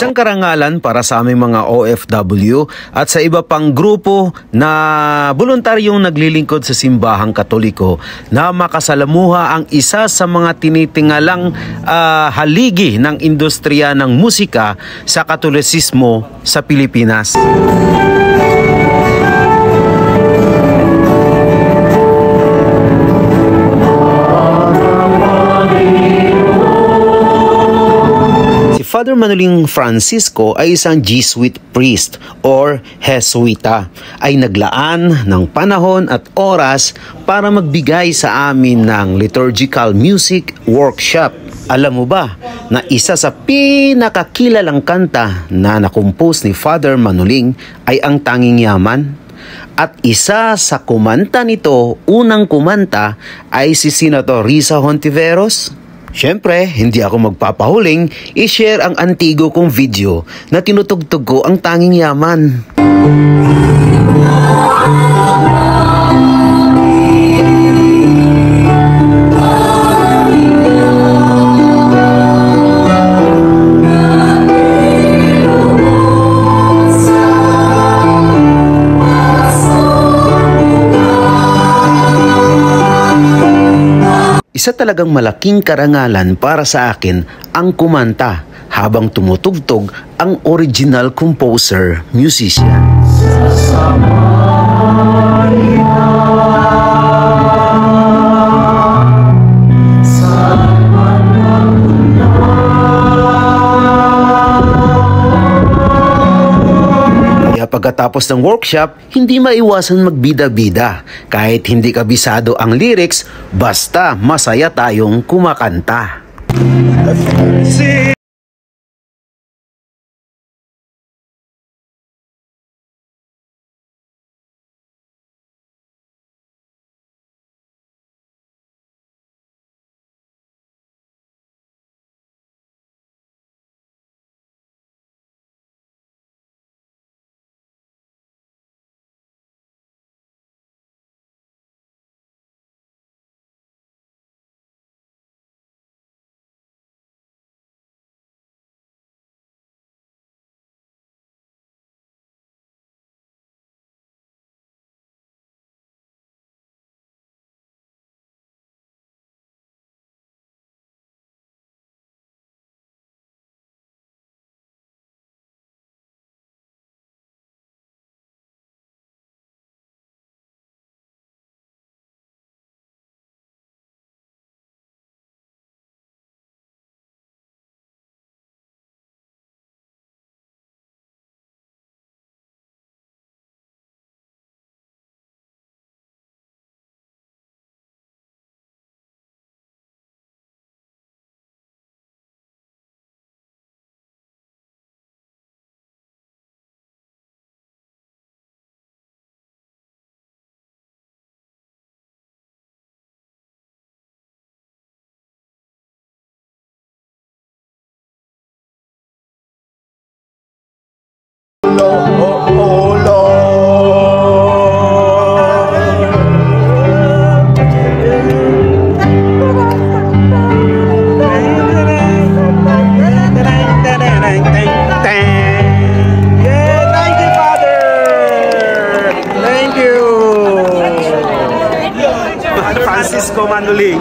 Isang karangalan para sa aming mga OFW at sa iba pang grupo na voluntaryong naglilingkod sa simbahang Katoliko na makasalamuha ang isa sa mga tinitingalang haligi ng industriya ng musika sa Katolisismo sa Pilipinas. Father Manoling Francisco ay isang Jesuit priest or Jesuita ay naglaan ng panahon at oras para magbigay sa amin ng liturgical music workshop. Alam mo ba na isa sa pinakakilalang kanta na nakumpos ni Father Manoling ay ang Tanging Yaman? At isa sa kumanta nito, unang kumanta ay si Senator Risa Hontiveros. Siyempre, hindi ako magpapahuling i-share ang antigo kong video na tinutugtog ko ang Tanging Yaman. Isa talagang malaking karangalan para sa akin ang kumanta habang tumutugtog ang original composer, musician. Pagkatapos ng workshop, hindi maiwasan magbida-bida. Kahit hindi kabisado ang lyrics, basta masaya tayong kumakanta. Francisco Manoling.